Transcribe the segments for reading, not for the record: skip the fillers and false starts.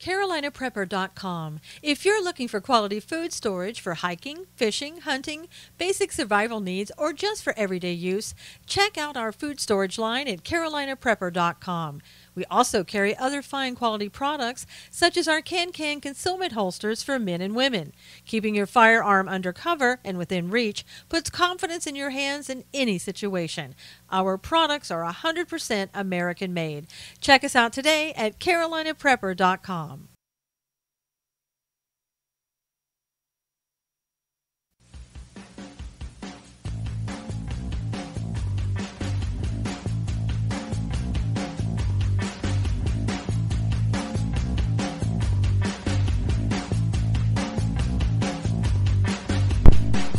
CarolinaPrepper.com. If you're looking for quality food storage for hiking, fishing, hunting, basic survival needs, or just for everyday use, check out our food storage line at CarolinaPrepper.com. We also carry other fine quality products such as our can concealment holsters for men and women. Keeping your firearm under cover and within reach puts confidence in your hands in any situation. Our products are 100% American made. Check us out today at CarolinaPrepper.com.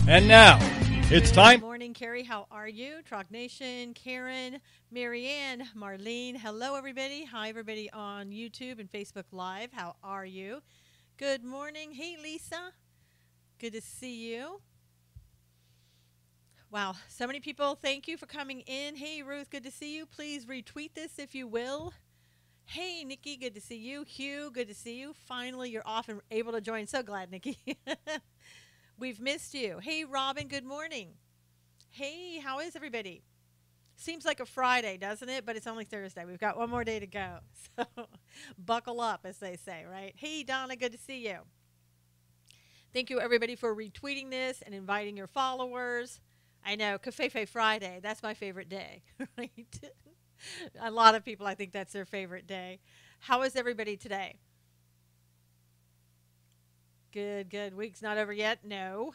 And now, it's time. Good morning, Carrie. How are you? Troc Nation, Karen, Marianne, Marlene. Hello, everybody. Hi, everybody on YouTube and Facebook Live. How are you? Good morning. Hey, Lisa. Good to see you. Wow, so many people. Thank you for coming in. Hey, Ruth, good to see you. Please retweet this if you will. Hey, Nikki, good to see you. Hugh, good to see you. Finally, you're off and able to join. So glad, Nikki. We've missed you. Hey, Robin, good morning. Hey, how is everybody? Seems like a Friday, doesn't it? But it's only Thursday. We've got one more day to go. So buckle up, as they say, right? Hey, Donna, good to see you. Thank you, everybody, for retweeting this and inviting your followers. I know, Cafefe Friday, that's my favorite day, right? A lot of people, I think that's their favorite day. How is everybody today? Good, good. Week's not over yet? No.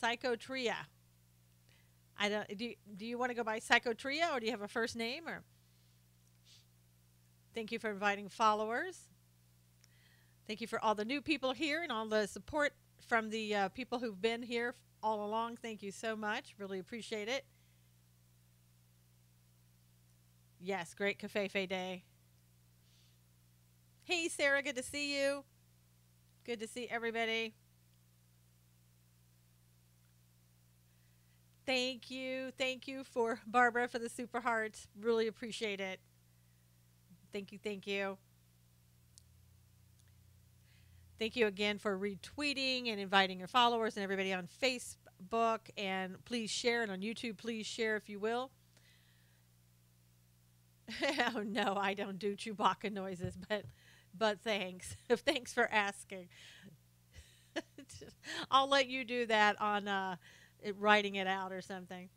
Psychotria. I don't. Do you want to go by Psychotria, or do you have a first name? Or thank you for inviting followers. Thank you for all the new people here and all the support from the people who've been here all along. Thank you so much. Really appreciate it. Yes, great Cafefe day. Hey, Sarah, good to see you. Good to see everybody. Thank you. Thank you for Barbara for the super hearts. Really appreciate it. Thank you. Thank you. Thank you again for retweeting and inviting your followers and everybody on Facebook. And please share. And on YouTube, please share if you will. Oh, no, I don't do Chewbacca noises, but thanks. Thanks for asking. I'll let you do that on writing it out or something.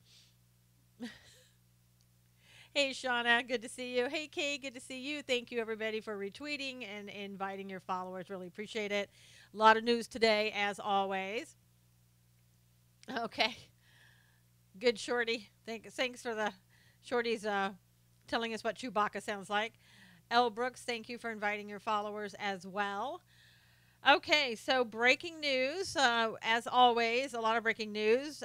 Hey, Shauna, good to see you. Hey, Kay, good to see you. Thank you, everybody, for retweeting and inviting your followers. Really appreciate it. A lot of news today, as always. Okay. Good, Shorty. Thanks for the Shorty's telling us what Chewbacca sounds like. L. Brooks, thank you for inviting your followers as well. Okay, so breaking news, as always, a lot of breaking news.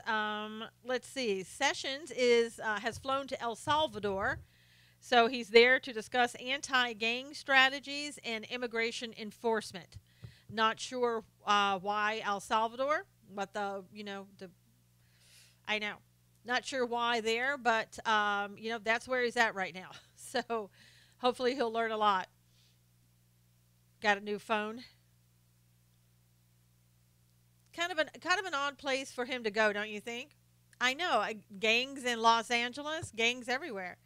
Let's see. Sessions has flown to El Salvador, so he's there to discuss anti-gang strategies and immigration enforcement. Not sure why El Salvador, but I know. Not sure why there, but that's where he's at right now. So hopefully he'll learn a lot. Got a new phone. Kind of an odd place for him to go, don't you think? I know, gangs in Los Angeles, gangs everywhere.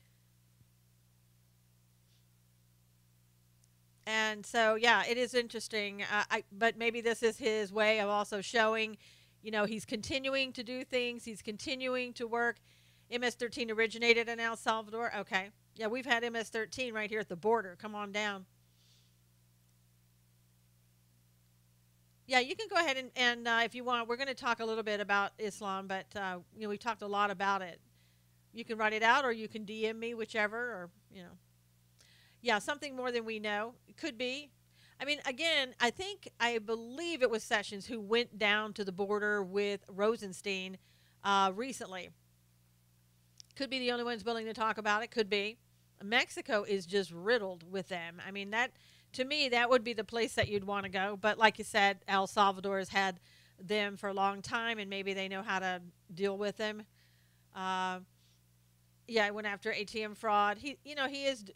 And so, yeah, it is interesting. But maybe this is his way of also showing, he's continuing to do things. He's continuing to work. MS-13 originated in El Salvador. Okay. Yeah, we've had MS-13 right here at the border. Come on down. Yeah, you can go ahead and if you want, we're going to talk a little bit about Islam, but, we talked a lot about it. You can write it out or you can DM me, whichever, or, Yeah, something more than we know. It could be. I mean, again, I believe it was Sessions who went down to the border with Rosenstein recently. Could be the only ones willing to talk about it. Could be. Mexico is just riddled with them. I mean, to me, that would be the place that you'd want to go. But like you said, El Salvador has had them for a long time, and maybe they know how to deal with them. Yeah, I went after ATM fraud.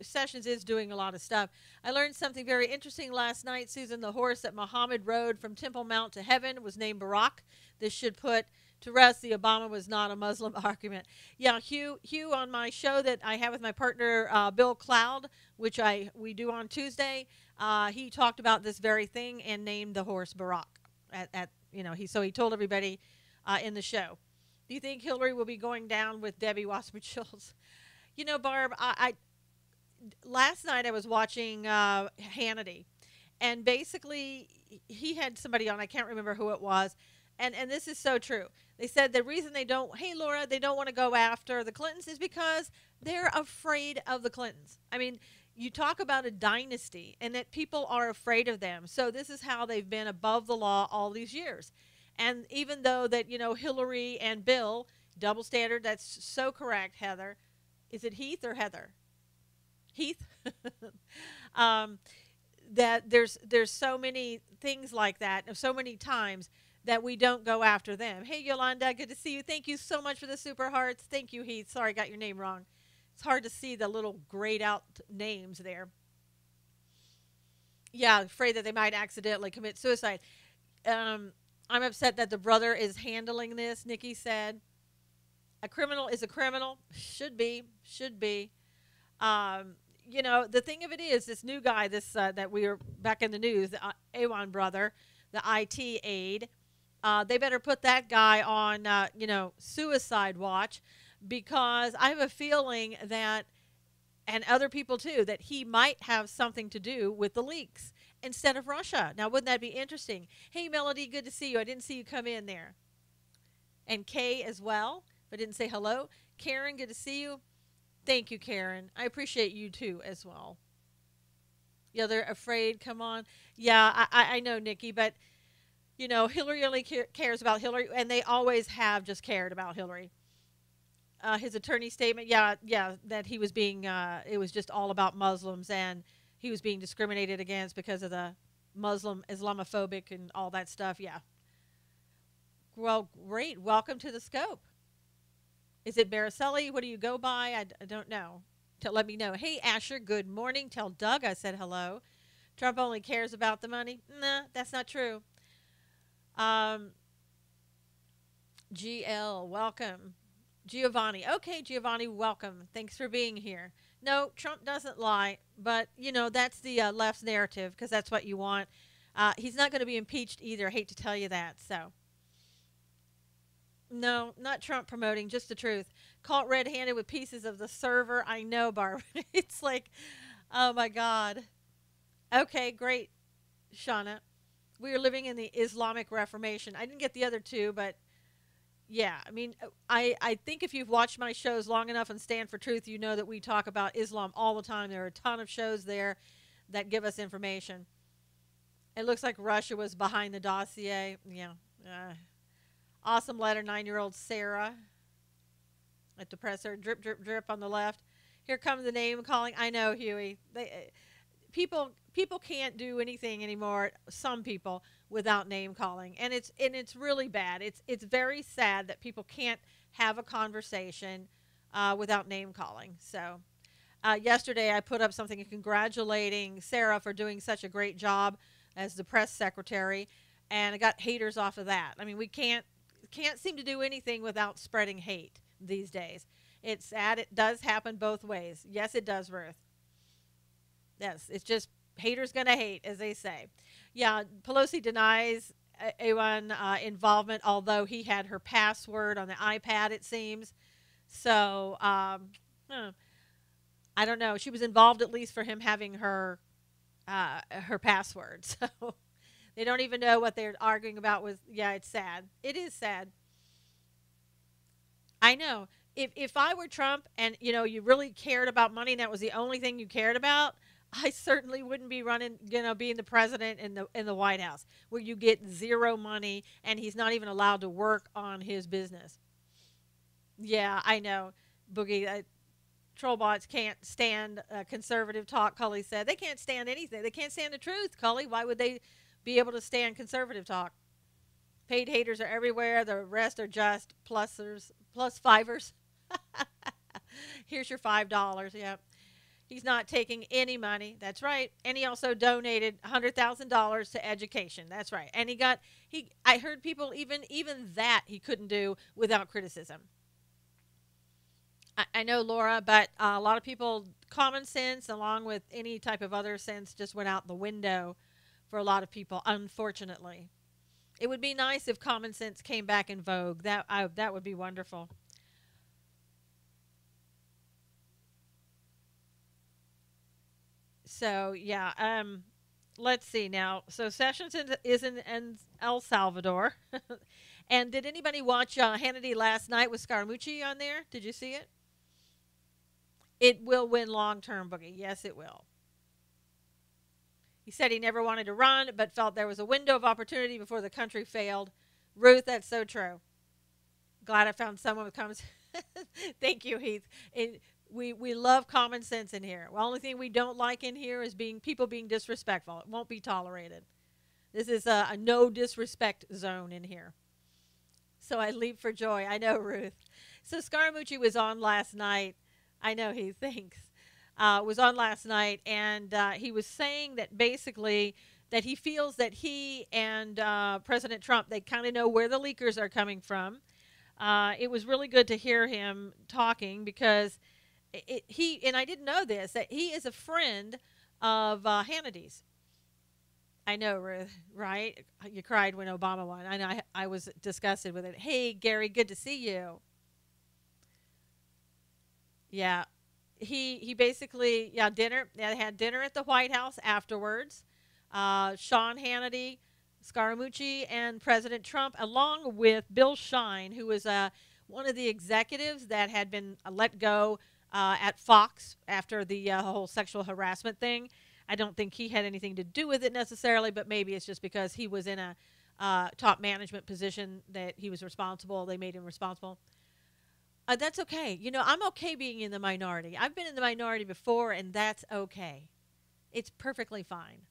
Sessions is doing a lot of stuff. I learned something very interesting last night, Susan. The horse that Muhammad rode from Temple Mount to heaven was named Barack. This should put to rest the Obama was not a Muslim argument. Yeah, Hugh, on my show that I have with my partner Bill Cloud, which we do on Tuesday, he talked about this very thing and named the horse Barack. He told everybody in the show. Do you think Hillary will be going down with Debbie Wasserman Schultz? Barb, I last night I was watching Hannity, and basically he had somebody on. I can't remember who it was, and this is so true. They said the reason they don't, hey Laura, they don't want to go after the Clintons is because they're afraid of the Clintons. I mean, you talk about a dynasty, and that people are afraid of them. So this is how they've been above the law all these years. And even though that, Hillary and Bill, double standard, that's so correct, Heather. Is it Heath or Heather? Heath? That there's so many things like that, so many times that we don't go after them. Hey, Yolanda, good to see you. Thank you so much for the super hearts. Thank you, Heath. Sorry, I got your name wrong. It's hard to see the little grayed out names there. Yeah, afraid that they might accidentally commit suicide. I'm upset that the brother is handling this, Nikki said. A criminal is a criminal. Should be. Should be. The thing of it is, this new guy, that we were back in the news, the Awan brother, the IT aide, they better put that guy on, suicide watch, because I have a feeling that, and other people too, that he might have something to do with the leaks instead of Russia. Now, wouldn't that be interesting? Hey, Melody, good to see you. I didn't see you come in there. And Kay as well, but didn't say hello. Karen, good to see you. Thank you, Karen. I appreciate you too as well. Yeah, they're afraid. Come on. Yeah, I know, Nikki, but, Hillary only cares about Hillary, and they always have just cared about Hillary. His attorney statement, yeah, that he was being, it was just all about Muslims, and he was being discriminated against because of the Muslim, Islamophobic, and all that stuff. Yeah. Well, great. Welcome to the scope. Is it Baricelli? What do you go by? I don't know. Let me know. Hey, Asher, good morning. Tell Doug I said hello. Trump only cares about the money. Nah, that's not true. GL, welcome. Giovanni. Okay, Giovanni, welcome. Thanks for being here. No, Trump doesn't lie, but, that's the left's narrative, because that's what you want. He's not going to be impeached either. I hate to tell you that. So, no, not Trump promoting, just the truth. Caught red-handed with pieces of the server. I know, Barb. It's like, oh, my God. Okay, great, Shauna. We are living in the Islamic Reformation. I didn't get the other two, but... yeah, I mean, I think if you've watched my shows long enough and Stand for Truth, you know that we talk about Islam all the time. There are a ton of shows there that give us information. It looks like Russia was behind the dossier. Yeah. Awesome letter, 9-year-old Sarah. At depressor, drip, drip, drip on the left. Here comes the name calling. I know, Huey. People can't do anything anymore. Some people, without name calling, and it's really bad. It's very sad that people can't have a conversation without name calling. So yesterday I put up something congratulating Sarah for doing such a great job as the press secretary, and I got haters off of that. I mean, we can't seem to do anything without spreading hate these days. It's sad. It does happen both ways. Yes, it does, Ruth. Yes, it's just haters gonna hate, as they say. Yeah, Pelosi denies Awan involvement, although he had her password on the iPad, it seems. So, I don't know. She was involved at least for him having her password. So they don't even know what they're arguing about. Yeah, it's sad. It is sad. I know. If I were Trump and you really cared about money and that was the only thing you cared about, I certainly wouldn't be running, being the president in the White House, where you get zero money and he's not even allowed to work on his business. Yeah, I know, Boogie. Trollbots can't stand conservative talk, Cully said. They can't stand anything. They can't stand the truth, Cully. Why would they be able to stand conservative talk? Paid haters are everywhere. The rest are just plus fivers. Here's your $5. Yep. He's not taking any money. That's right. And he also donated $100,000 to education. That's right. And he I heard people even that he couldn't do without criticism. I know, Laura, but a lot of people, common sense along with any type of other sense just went out the window for a lot of people, unfortunately. It would be nice if common sense came back in vogue. That would be wonderful. So yeah, let's see now. So Sessions is in El Salvador, and did anybody watch Hannity last night with Scaramucci on there? Did you see it? It will win long term, Boogie. Yes, it will. He said he never wanted to run, but felt there was a window of opportunity before the country failed. Ruth, that's so true. Glad I found someone with common sense. Thank you, Heath. We love common sense in here. The only thing we don't like in here is being people being disrespectful. It won't be tolerated. This is a no disrespect zone in here. So I leap for joy. I know, Ruth. So Scaramucci was on last night. I know he thinks. Was on last night, and he was saying that basically that he feels that he and President Trump, they kind of know where the leakers are coming from. It was really good to hear him talking because he, and I didn't know this, that he is a friend of Hannity's. I know, Ruth, right? You cried when Obama won. I know. I was disgusted with it. Hey, Gary, good to see you. Yeah, he basically, yeah, dinner. Yeah, they had dinner at the White House afterwards. Sean Hannity, Scaramucci, and President Trump, along with Bill Shine, who was one of the executives that had been let go at Fox after the whole sexual harassment thing. I don't think he had anything to do with it necessarily, but maybe it's just because he was in a top management position that he was responsible. They made him responsible. That's okay. You know, I'm okay being in the minority. I've been in the minority before, and that's okay. It's perfectly fine.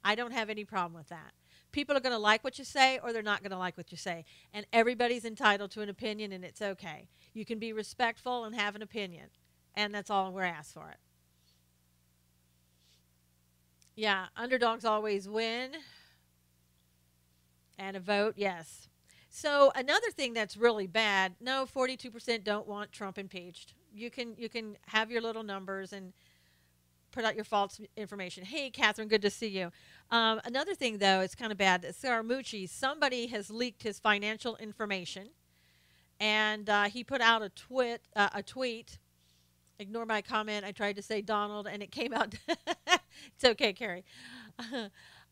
I don't have any problem with that. People are going to like what you say, or they're not going to like what you say. And everybody's entitled to an opinion, and it's okay. You can be respectful and have an opinion, and that's all we're asked for it. Yeah, underdogs always win. And a vote, yes. So another thing that's really bad, no, 42% don't want Trump impeached. You can have your little numbers and put out your false information. Hey, Catherine, good to see you. Another thing, though, it's kind of bad. Scaramucci, somebody has leaked his financial information, and he put out a tweet. Ignore my comment. I tried to say Donald, and it came out. It's okay, Carrie.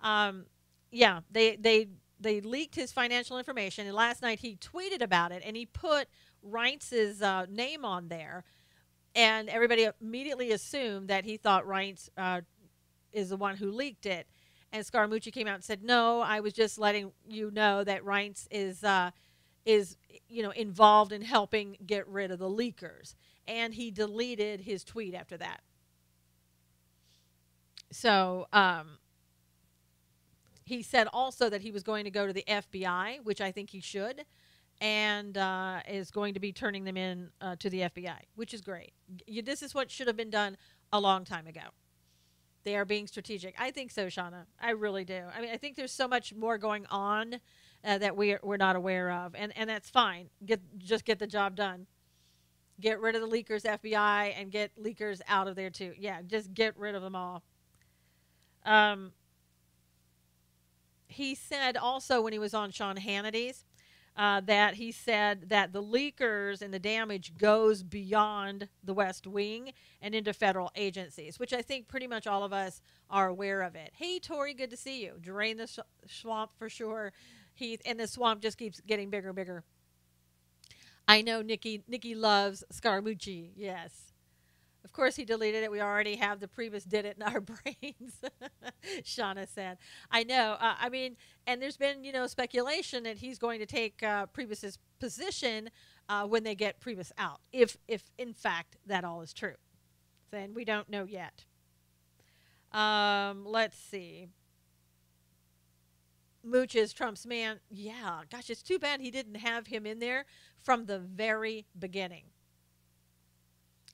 um, yeah, they leaked his financial information, and last night he tweeted about it, and he put Reince's name on there, and everybody immediately assumed that he thought Reince is the one who leaked it. And Scaramucci came out and said, "No, I was just letting you know that Reince is involved in helping get rid of the leakers." And he deleted his tweet after that. So he said also that he was going to go to the FBI, which I think he should, and is going to be turning them in to the FBI, which is great. This is what should have been done a long time ago. They are being strategic. I think so, Shauna. I really do. I mean, I think there's so much more going on that we're not aware of, and that's fine. Just get the job done. Get rid of the leakers, FBI, and get leakers out of there too. Yeah, just get rid of them all. Um, he said also when he was on Sean Hannity's that he said that the leakers and the damage goes beyond the West Wing and into federal agencies, which I think pretty much all of us are aware of it. Hey, Tori, good to see you. Drain the swamp for sure, Heath, and the swamp just keeps getting bigger and bigger. I know Nikki loves Scaramucci. Yes. Of course, he deleted it. We already have the Priebus did it in our brains, Shauna said. I know. I mean, and there's been, speculation that he's going to take Priebus's position when they get Priebus out, if in fact that all is true. Then we don't know yet. Let's see. Mooch is Trump's man. Yeah, gosh, it's too bad he didn't have him in there from the very beginning.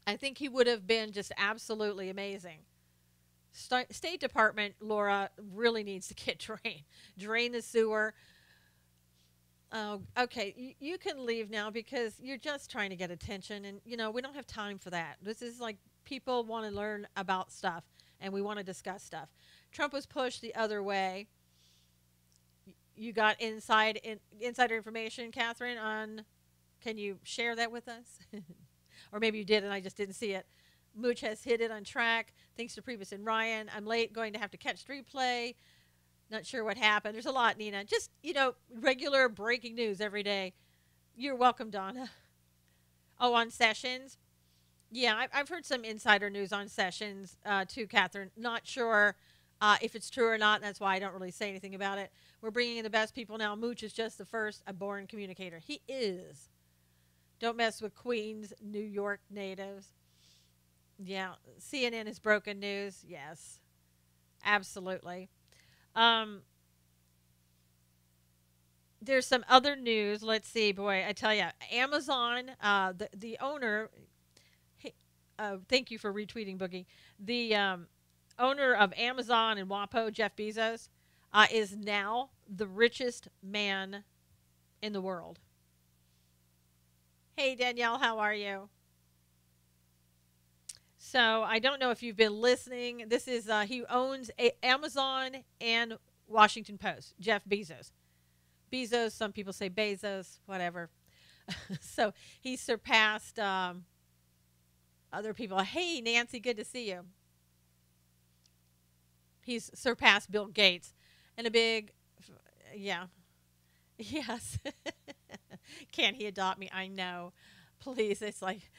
I think he would have been just absolutely amazing. State Department, Laura, really needs to get drain the sewer. Oh, okay. You can leave now because you're just trying to get attention, and we don't have time for that. This is like people want to learn about stuff, and we want to discuss stuff. Trump was pushed the other way. You got insider information, Catherine. On Can you share that with us, or maybe you did and I just didn't see it. Mooch has hit it on track thanks to Priebus and Ryan. I'm late, going to have to catch replay. Not sure what happened. There's a lot, Nina. Just, regular breaking news every day. You're welcome, Donna. Oh, on Sessions? Yeah, I've heard some insider news on Sessions, too, Catherine. Not sure if it's true or not. That's why I don't really say anything about it. We're bringing in the best people now. Mooch is just the first a born communicator. He is. Don't mess with Queens, New York natives. Yeah, CNN is broken news. Yes, absolutely. Um, there's some other news. Let's see, boy, I tell you, Amazon, the owner. Hey, thank you for retweeting, Boogie. The owner of Amazon and WAPO, Jeff Bezos, is now the richest man in the world. Hey, Danielle, how are you? So I don't know if you've been listening. This is he owns Amazon and Washington Post. Jeff Bezos. Bezos. Some people say Bezos. Whatever. So he surpassed other people. Hey, Nancy, good to see you. He's surpassed Bill Gates, and a big, yeah, yes. Can he adopt me? I know. Please, it's like,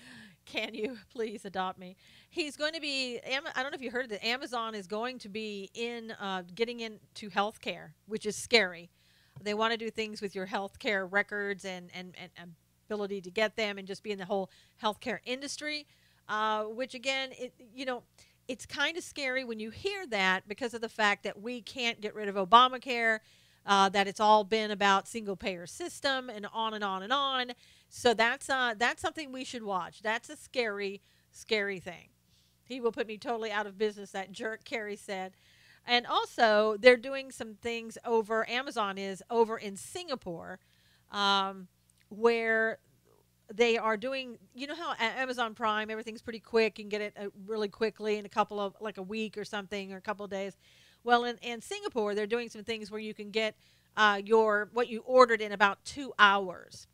can you please adopt me? He's going to be. I don't know if you heard that Amazon is going to be getting into healthcare, which is scary. They want to do things with your healthcare records and ability to get them, and just be in the whole healthcare industry. Which again, it's kind of scary when you hear that because of the fact that we can't get rid of Obamacare. That it's all been about single payer system and on and on and on. So that's something we should watch. That's a scary, scary thing. He will put me totally out of business, that jerk, Carrie said. And also, they're doing some things over, Amazon is over in Singapore, where they are doing, how Amazon Prime, everything's pretty quick. You can get it really quickly in like a week or something, or a couple of days. Well, in Singapore, they're doing some things where you can get what you ordered in about 2 hours.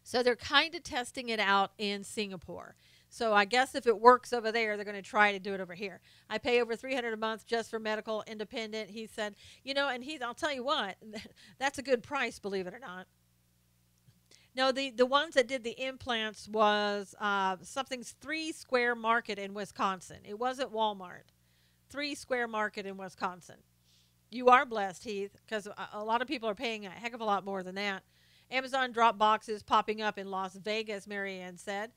So they're kind of testing it out in Singapore. So I guess if it works over there, they're going to try to do it over here. I pay over $300 a month just for medical independent. He said, and I'll tell you what, that's a good price, believe it or not. No, the ones that did the implants was something's 3 Square Market in Wisconsin. It wasn't Walmart. 3 Square Market in Wisconsin. You are blessed, Heath, because a lot of people are paying a heck of a lot more than that. Amazon drop boxes popping up in Las Vegas, Marianne said.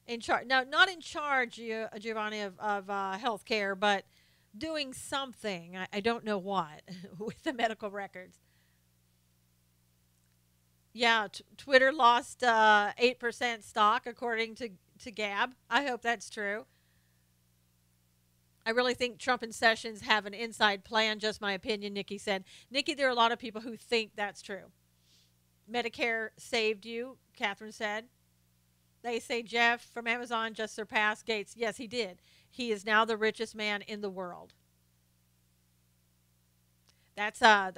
In charge, no, not in charge, Giovanni, of healthcare, but doing something. I don't know what with the medical records. Yeah, Twitter lost 8% stock according to Gab. I hope that's true. I really think Trump and Sessions have an inside plan, just my opinion, Nikki said. Nikki, there are a lot of people who think that's true. Medicare saved you, Catherine said. They say Jeff from Amazon just surpassed Gates. Yes, he did. He is now the richest man in the world. That's a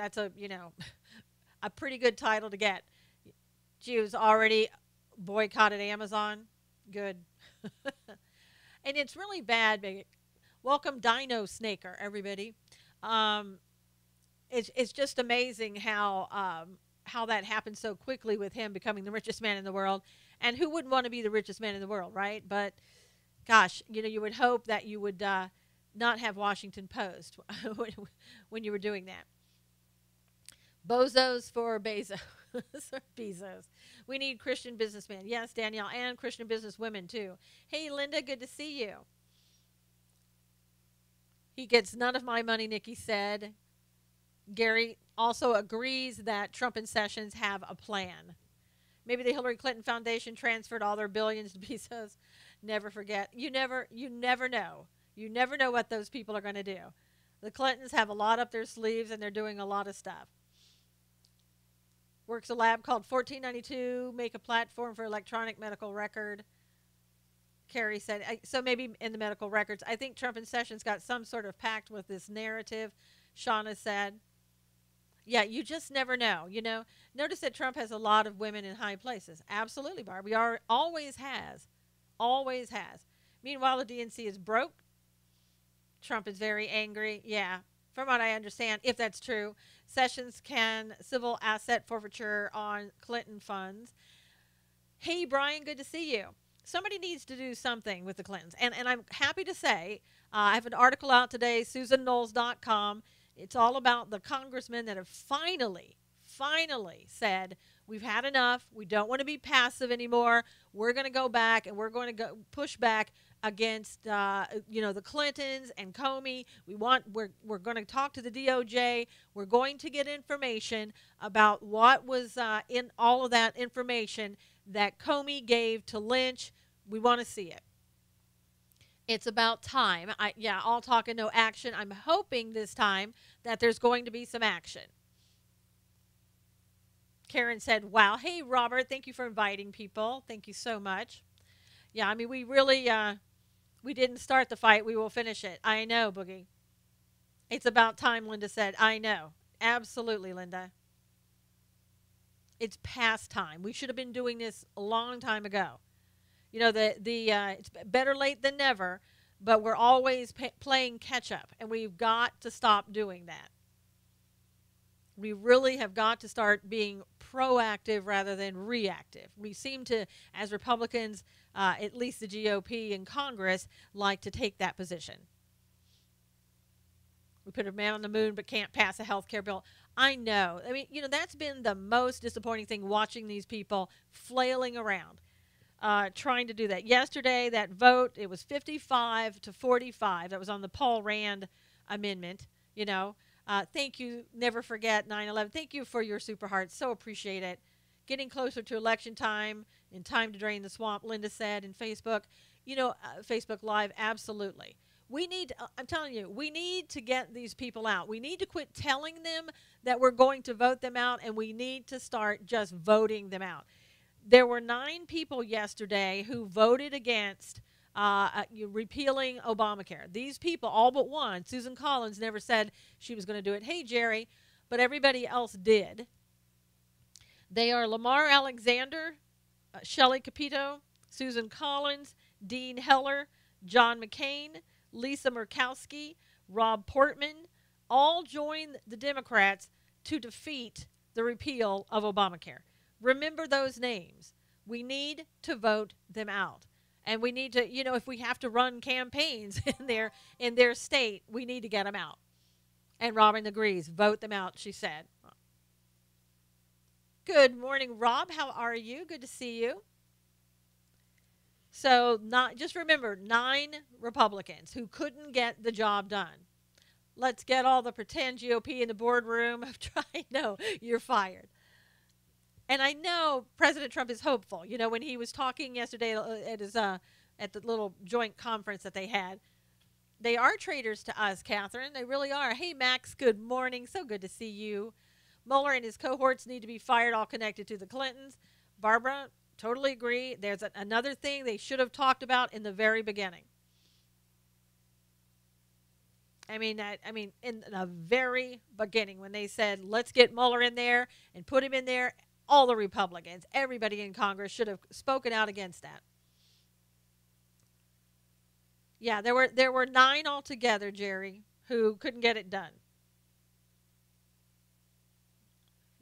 a pretty good title to get. Jews already boycotted Amazon. Good. And it's really bad. Welcome Dino Snaker, everybody. It's just amazing how that happened so quickly with him becoming the richest man in the world. And who wouldn't want to be the richest man in the world, right? But gosh, you would hope that you would not have Washington Post when you were doing that. Bozos for Bezos. Bezos. We need Christian businessmen. Yes, Danielle, and Christian businesswomen too. Hey, Linda, good to see you. He gets none of my money, Nikki said. Gary also agrees that Trump and Sessions have a plan. Maybe the Hillary Clinton Foundation transferred all their billions to Bezos. Never forget. You never know. You never know what those people are going to do. The Clintons have a lot up their sleeves and they're doing a lot of stuff. Works a lab called 1492, make a platform for electronic medical record. Kerry said, so maybe in the medical records. I think Trump and Sessions got some sort of pact with this narrative, Shauna said. Yeah, you just never know, Notice that Trump has a lot of women in high places. Absolutely, Barbie. Always has. Always has. Meanwhile, the DNC is broke. Trump is very angry. Yeah, from what I understand, if that's true, Sessions can civil asset forfeiture on Clinton funds. Hey, Brian, good to see you. Somebody needs to do something with the Clintons. And I'm happy to say, I have an article out today, SusanKnowles.com. It's all about the congressmen that have finally said, we've had enough. We don't want to be passive anymore. We're going to go back and we're going to go push back against, the Clintons and Comey. We're going to talk to the DOJ. We're going to get information about what was in all of that information that Comey gave to Lynch. We want to see it. It's about time. All talk and no action. I'm hoping this time that there's going to be some action. Karen said, wow. Hey, Robert, thank you for inviting people. Thank you so much. Yeah, I mean, we really, we didn't start the fight. We will finish it. I know, Boogie. It's about time, Linda said. I know. Absolutely, Linda. It's past time. We should have been doing this a long time ago. It's better late than never, but we're always playing catch up, and we've got to stop doing that. We really have got to start being proactive rather than reactive. We seem to, as Republicans, at least the GOP in Congress, like to take that position. We put a man on the moon but can't pass a health care bill. I know. I mean, that's been the most disappointing thing, watching these people flailing around, trying to do that. Yesterday, that vote, it was 55 to 45. That was on the Paul Rand amendment, Thank you. Never forget 9/11. Thank you for your super hearts. So appreciate it. Getting closer to election time and time to drain the swamp, Linda said in Facebook. Facebook Live, absolutely. I'm telling you, we need to get these people out. We need to quit telling them that we're going to vote them out, and we need to start just voting them out. There were 9 people yesterday who voted against repealing Obamacare. These people, all but one, Susan Collins, never said she was going to do it. Hey, Jerry, but everybody else did. They are Lamar Alexander, Shelley Capito, Susan Collins, Dean Heller, John McCain, Lisa Murkowski, Rob Portman, all joined the Democrats to defeat the repeal of Obamacare. Remember those names. We need to vote them out. And we need to, if we have to run campaigns in their state, we need to get them out. And Robin agrees. Vote them out, she said. Good morning, Rob. How are you? Good to see you. So just remember, 9 Republicans who couldn't get the job done. Let's get all the pretend GOP in the boardroom. No, you're fired. And I know President Trump is hopeful. When he was talking yesterday at the little joint conference that they had, they are traitors to us, Catherine. They really are. Hey, Max, good morning. So good to see you. Mueller and his cohorts need to be fired, all connected to the Clintons. Barbara, totally agree. There's another thing they should have talked about in the very beginning. I mean, in the very beginning, when they said, let's get Mueller in there and put him in there, all the Republicans, everybody in Congress should have spoken out against that. Yeah, there were 9 altogether, Jerry, who couldn't get it done.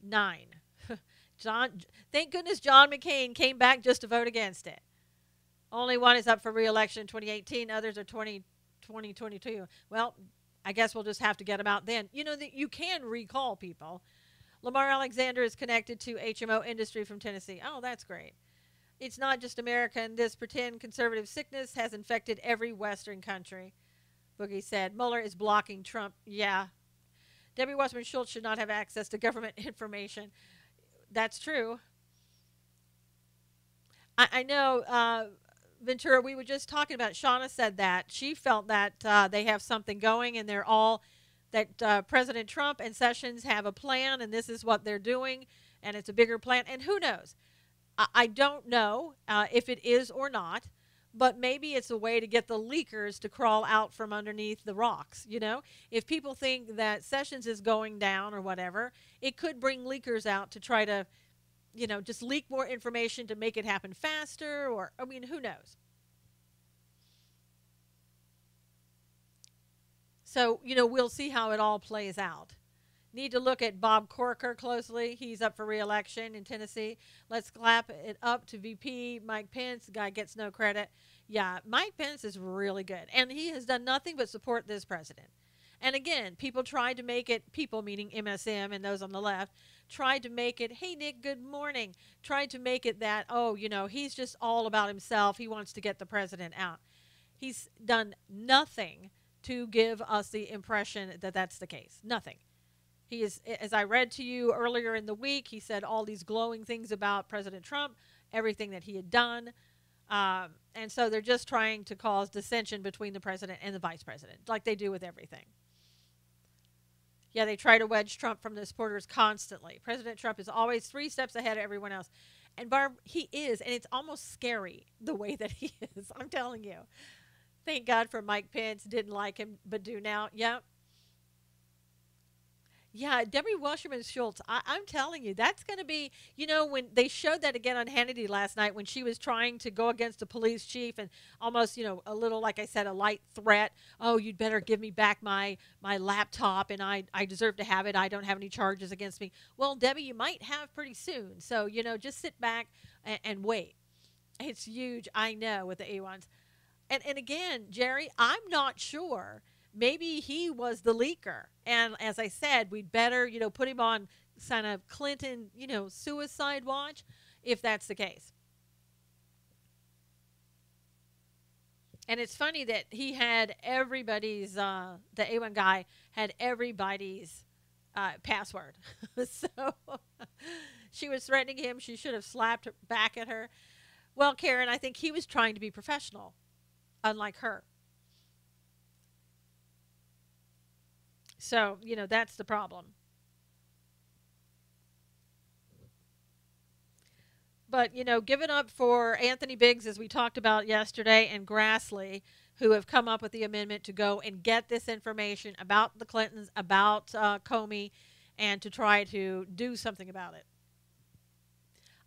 9. Thank goodness John McCain came back just to vote against it. Only one is up for re-election in 2018. Others are 2022. Well, I guess we'll just have to get them out then. That you can recall people. Lamar Alexander is connected to HMO industry from Tennessee. Oh, that's great. It's not just American. This pretend conservative sickness has infected every Western country, Boogie said. Mueller is blocking Trump. Yeah. Debbie Wasserman Schultz should not have access to government information. That's true. I know Ventura, we were just talking about, Shauna said that she felt that they have something going, and they're all, that President Trump and Sessions have a plan, and this is what they're doing, and it's a bigger plan. And who knows? I don't know if it is or not, but maybe it's a way to get the leakers to crawl out from underneath the rocks. If people think that Sessions is going down or whatever, it could bring leakers out to try to, just leak more information to make it happen faster, or, I mean, who knows? So, we'll see how it all plays out. Need to look at Bob Corker closely. He's up for re-election in Tennessee. Let's clap it up to VP Mike Pence. The guy gets no credit. Yeah, Mike Pence is really good, and he has done nothing but support this president. And again, people tried to make it, people meaning MSM and those on the left, tried to make it, hey, Nick, good morning. Tried to make it that, oh, he's just all about himself. He wants to get the president out. He's done nothing to give us the impression that that's the case. Nothing. He is, as I read to you earlier in the week, he said all these glowing things about President Trump, everything that he had done. And so they're just trying to cause dissension between the president and the vice president, like they do with everything. Yeah, they try to wedge Trump from the supporters constantly. President Trump is always 3 steps ahead of everyone else. And Barb, he is, and it's almost scary the way that he is. I'm telling you. Thank God for Mike Pence. Didn't like him, but do now. Yep. Yeah, Debbie Wasserman Schultz, I'm telling you, that's going to be, when they showed that again on Hannity last night, when she was trying to go against the police chief and almost, a little, like I said, a light threat. Oh, you'd better give me back my laptop, and I deserve to have it. I don't have any charges against me. Well, Debbie, you might have pretty soon. So, just sit back and wait. It's huge, I know, with the A1s. And again, Jerry, I'm not sure. Maybe he was the leaker. And as I said, we'd better, put him on kind of Clinton, suicide watch, if that's the case. And it's funny that he had everybody's, the A1 guy had everybody's password. So she was threatening him. She should have slapped back at her. Well, Karen, I think he was trying to be professional, unlike her. So, that's the problem. But, give it up for Anthony Biggs, as we talked about yesterday, and Grassley, who have come up with the amendment to go and get this information about the Clintons, about Comey, and to try to do something about it.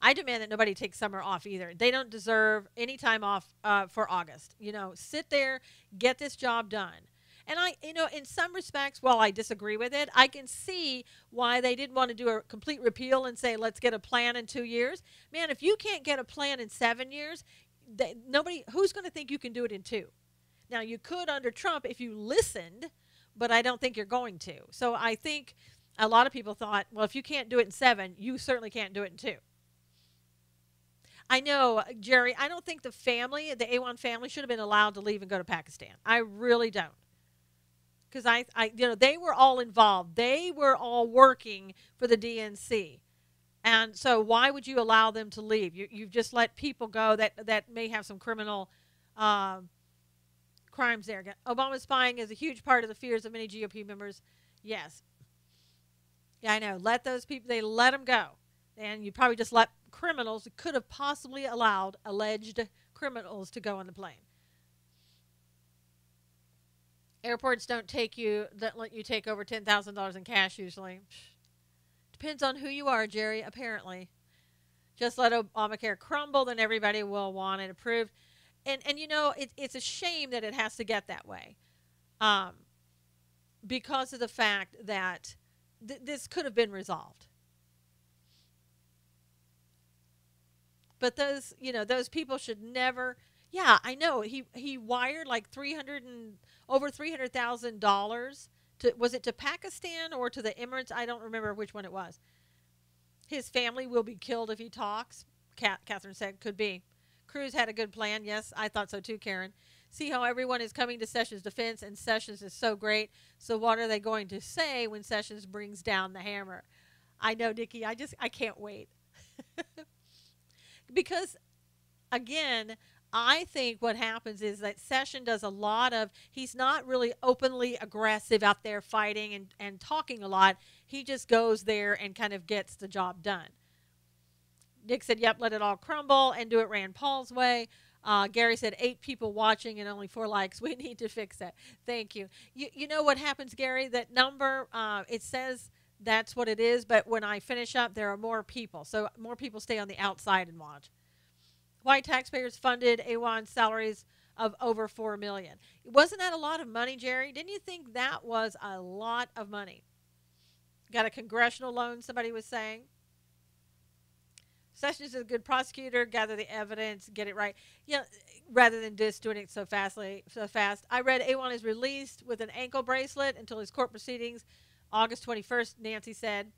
I demand that nobody take summer off either. They don't deserve any time off for August. Sit there, get this job done. And in some respects, while I disagree with it, I can see why they didn't want to do a complete repeal and say, let's get a plan in 2 years. Man, if you can't get a plan in 7 years, who's going to think you can do it in 2? Now, you could under Trump if you listened, but I don't think you're going to. So I think a lot of people thought, well, if you can't do it in 7, you certainly can't do it in 2. I know, Jerry, I don't think the A1 family should have been allowed to leave and go to Pakistan. I really don't. Because they were all involved. They were all working for the DNC. And so why would you allow them to leave? You've just let people go that may have some criminal crimes there. Obama spying is a huge part of the fears of many GOP members. Yes. Yeah, I know. Let those people, they let them go. And you probably just let criminals, could have possibly allowed alleged criminals to go on the plane. Airports don't let you take over $10,000 in cash usually. Depends on who you are, Jerry, apparently. Just let Obamacare crumble, then everybody will want it approved. And it's a shame that it has to get that way. Because of the fact that this could have been resolved. But those people should never. Yeah, I know. He wired like over $300,000 was it to Pakistan or to the Emirates? I don't remember which one it was. His family will be killed if he talks. Catherine said, could be. Cruz had a good plan. Yes, I thought so too, Karen. See how everyone is coming to Sessions' defense, and Sessions is so great. So what are they going to say when Sessions brings down the hammer? I know, Nikki. I can't wait. Because, again, I think what happens is that Session does a lot of, he's not really openly aggressive out there fighting and talking a lot. He just goes there and kind of gets the job done. Nick said, yep, let it all crumble and do it Rand Paul's way. Gary said, 8 people watching and only 4 likes. We need to fix that. Thank you. You know what happens, Gary? That number, it says that's what it is, but when I finish up, there are more people. So more people stay on the outside and watch. White taxpayers funded AWON's salaries of over $4 million. Wasn't that a lot of money, Jerry? Didn't you think that was a lot of money? Got a congressional loan, somebody was saying. Sessions is a good prosecutor, gather the evidence, get it right. Yeah, rather than just doing it so fast. I read AWON is released with an ankle bracelet until his court proceedings, August 21st, Nancy said.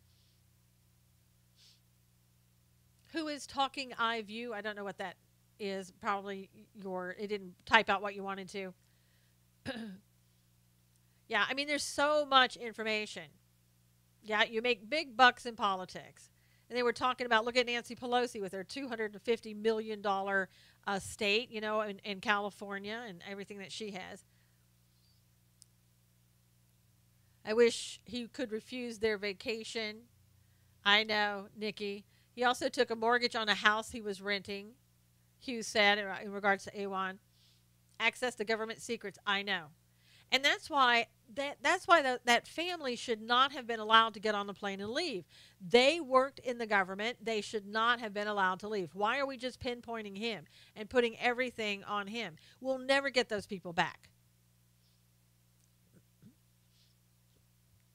Who is talking iView? I don't know what that is. Probably it didn't type out what you wanted to. Yeah, I mean, there's so much information. Yeah, you make big bucks in politics. And they were talking about, look at Nancy Pelosi with her $250 million estate, you know, in California and everything that she has. I wish he could refuse their vacation. I know, Nikki. He also took a mortgage on a house he was renting, Hughes said, in regards to AWON. Access to government secrets. I know. And that's why that family should not have been allowed to get on the plane and leave. They worked in the government. They should not have been allowed to leave. Why are we just pinpointing him and putting everything on him? We'll never get those people back.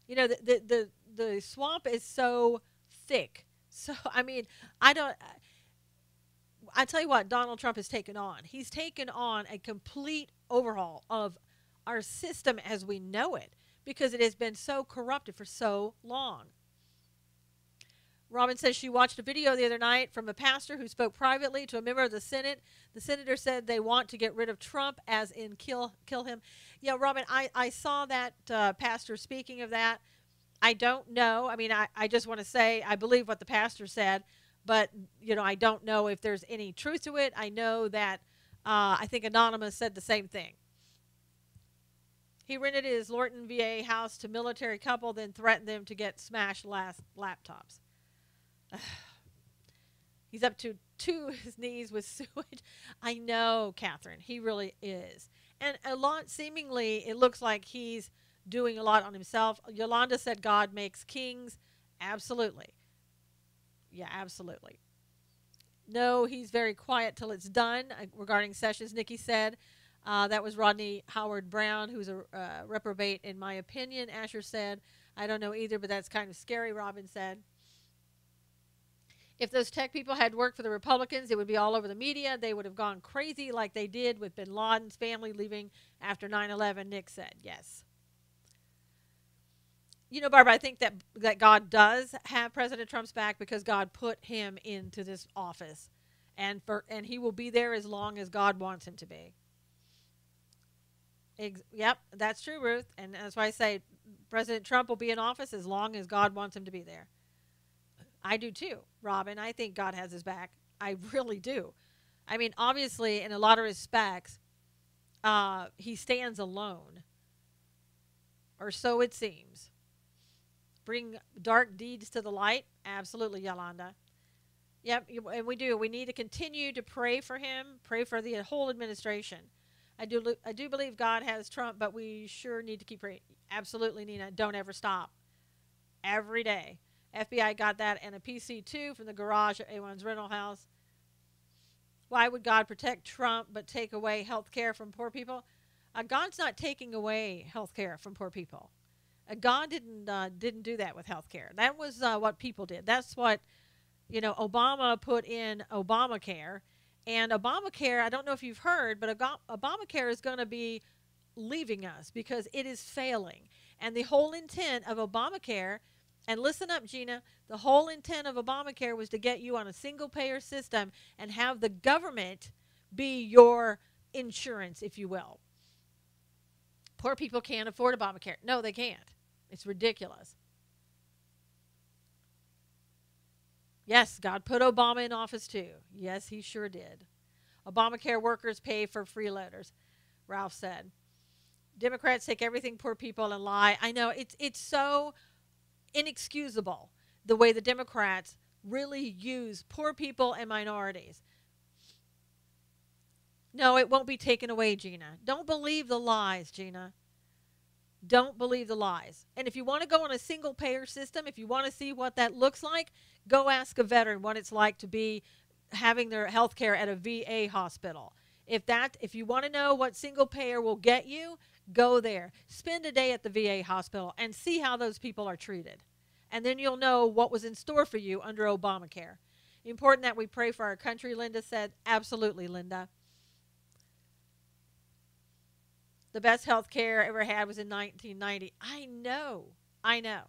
You know, the swamp is so thick. So, I mean, I tell you what Donald Trump has taken on. He's taken on a complete overhaul of our system as we know it because it has been so corrupted for so long. Robin says she watched a video the other night from a pastor who spoke privately to a member of the Senate. The senator said they want to get rid of Trump, as in kill him. Yeah, Robin, I saw that pastor speaking of that. I don't know. I mean, I just want to say I believe what the pastor said, but, you know, I don't know if there's any truth to it. I know that I think Anonymous said the same thing. He rented his Lorton, VA house to military couple, then threatened them to get smashed laptops. He's up to his knees with sewage. I know, Catherine. He really is. And a lot, seemingly, it looks like he's doing a lot on himself. Yolanda said God makes kings. Absolutely. Yeah, absolutely. No, he's very quiet till it's done. Regarding Sessions, Nikki said. That was Rodney Howard Brown, who's a reprobate in my opinion. Asher said, I don't know either, but that's kind of scary, Robin said. If those tech people had worked for the Republicans, it would be all over the media. They would have gone crazy like they did with bin Laden's family leaving after 9/11, Nick said. Yes. You know, Barbara, I think that God does have President Trump's back because God put him into this office. And he will be there as long as God wants him to be. Yep, that's true, Ruth. And that's why I say President Trump will be in office as long as God wants him to be there. I do too, Robin. I think God has his back. I really do. I mean, obviously, in a lot of respects, he stands alone. Or so it seems. Bring dark deeds to the light? Absolutely, Yolanda. Yep, and we do. We need to continue to pray for him, pray for the whole administration. I do believe God has Trump, but we sure need to keep praying. Absolutely, Nina. Don't ever stop. Every day. FBI got that and a PC too from the garage at AWON's rental house. Why would God protect Trump but take away health care from poor people? God's not taking away health care from poor people. God didn't do that with health care. That was what people did. That's what, you know, Obama put in Obamacare. And Obamacare, I don't know if you've heard, but Obamacare is going to be leaving us because it is failing. And the whole intent of Obamacare, and listen up, Gina, the whole intent of Obamacare was to get you on a single-payer system and have the government be your insurance, if you will. Poor people can't afford Obamacare. No, they can't. It's ridiculous. Yes, God put Obama in office too. Yes, he sure did. Obamacare workers pay for freeloaders, Ralph said. Democrats take everything poor people and lie. I know it's so inexcusable the way the Democrats really use poor people and minorities. No, it won't be taken away, Gina. Don't believe the lies, Gina. Don't believe the lies. And if you want to go on a single payer system, if you want to see what that looks like, go ask a veteran what it's like to be having their health care at a VA hospital. If you want to know what single payer will get you, go there. Spend a day at the VA hospital and see how those people are treated. And then you'll know what was in store for you under Obamacare. Important that we pray for our country, Linda said. Absolutely, Linda. The best health care I ever had was in 1990. I know.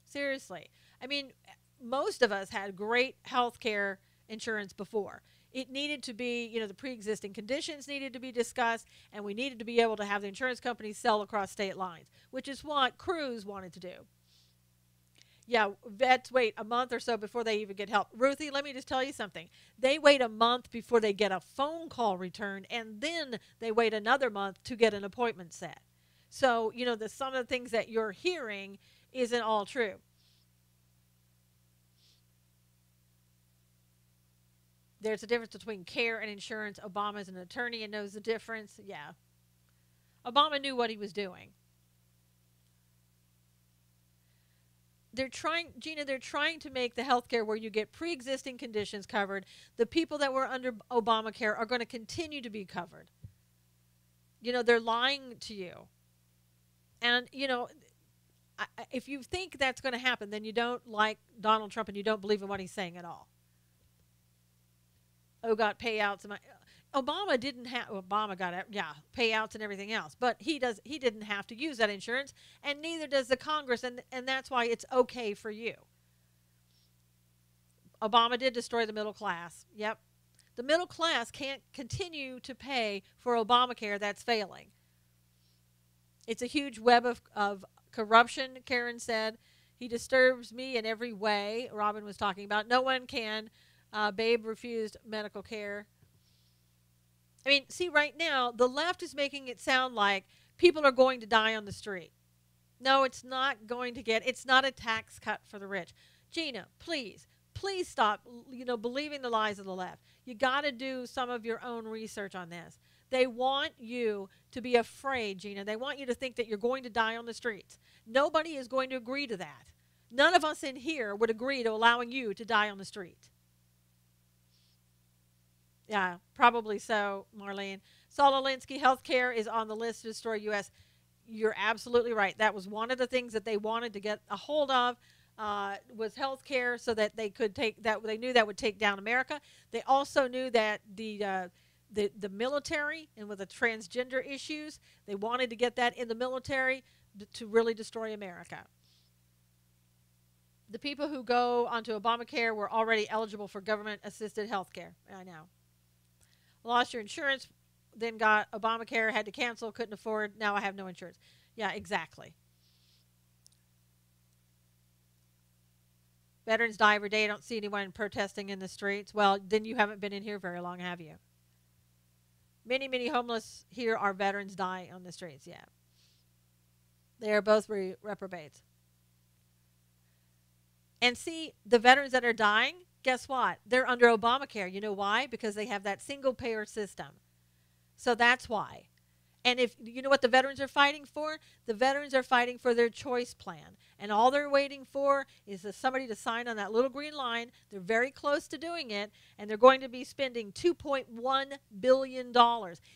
Seriously. I mean, most of us had great health care insurance before. It needed to be, the pre-existing conditions needed to be discussed, and we needed to be able to have the insurance companies sell across state lines, which is what Cruz wanted to do. Yeah, vets wait a month or so before they even get help. Ruthie, let me just tell you something. They wait a month before they get a phone call returned, and then they wait another month to get an appointment set. So, some of the things that you're hearing isn't all true. There's a difference between care and insurance. Obama's an attorney and knows the difference. Yeah. Obama knew what he was doing. They're trying to make the health care where you get pre-existing conditions covered. The people that were under Obamacare are going to continue to be covered. They're lying to you. And, if you think that's going to happen, then you don't like Donald Trump and you don't believe in what he's saying at all. Got payouts. Obama didn't have. Obama got payouts and everything else, but he didn't have to use that insurance, and neither does the Congress, and that's why it's okay for you. Obama did destroy the middle class. Yep, the middle class can't continue to pay for Obamacare. That's failing. It's a huge web of corruption. Karen said, he disturbs me in every way. Robin was talking about no one can. Babe refused medical care. I mean, see, right now, the left is making it sound like people are going to die on the street. No, it's not it's not a tax cut for the rich. Gina, please stop, believing the lies of the left. You got to do some of your own research on this. They want you to be afraid, Gina. They want you to think that you're going to die on the streets. Nobody is going to agree to that. None of us in here would agree to allowing you to die on the street. Yeah, probably so, Marlene. Saul Alinsky, healthcare is on the list to destroy U.S. You're absolutely right. That was one of the things that they wanted to get a hold of was healthcare, so that they could take that. They knew that would take down America. They also knew that the military, and with the transgender issues, they wanted to get that in the military to really destroy America. The people who go onto Obamacare were already eligible for government-assisted health care. I know. Lost your insurance, then got Obamacare, had to cancel, couldn't afford, now I have no insurance. Yeah, exactly. Veterans die every day. I don't see anyone protesting in the streets. Well, then you haven't been in here very long, have you? Many, many homeless here are veterans die on the streets, yeah. They are both reprobates. And see, the veterans that are dying, guess what? They're under Obamacare. You know why? Because they have that single-payer system. So that's why. And if you know what the veterans are fighting for? The veterans are fighting for their choice plan. And all they're waiting for is somebody to sign on that little green line. They're very close to doing it. And they're going to be spending $2.1 billion.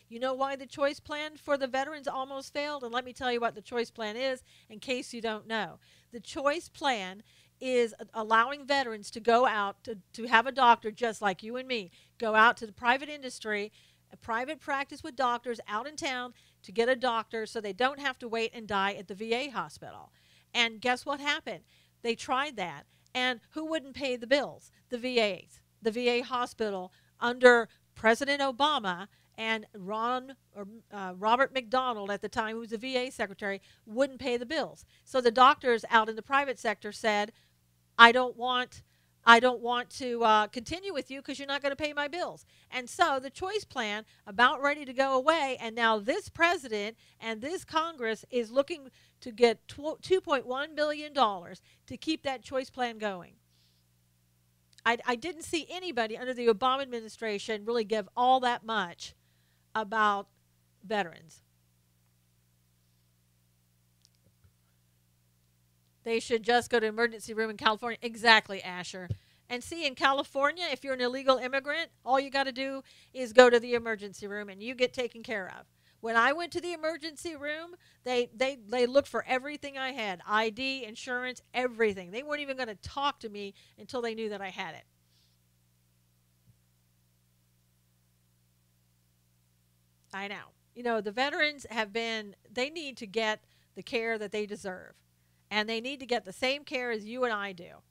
You know why the choice plan for the veterans almost failed? And let me tell you what the choice plan is in case you don't know. The choice plan is allowing veterans to go out to have a doctor just like you and me, go out to the private industry, a private practice with doctors out in town to get a doctor so they don't have to wait and die at the VA hospital. And guess what happened? They tried that. And who wouldn't pay the bills? The VAs. The VA hospital under President Obama and Robert McDonald at the time, who was the VA secretary, wouldn't pay the bills. So the doctors out in the private sector said, I don't want I don't want to continue with you because you're not going to pay my bills. And so the choice plan about ready to go away. And now this president and this Congress is looking to get $2.1 billion to keep that choice plan going. I didn't see anybody under the Obama administration really give all that much about veterans. They should just go to emergency room in California. Exactly, Asher. And see, in California, if you're an illegal immigrant, all you got to do is go to the emergency room and you get taken care of. When I went to the emergency room, they looked for everything I had, ID, insurance, everything. They weren't even going to talk to me until they knew that I had it. I know. You know, the veterans they need to get the care that they deserve. And they need to get the same care as you and I do.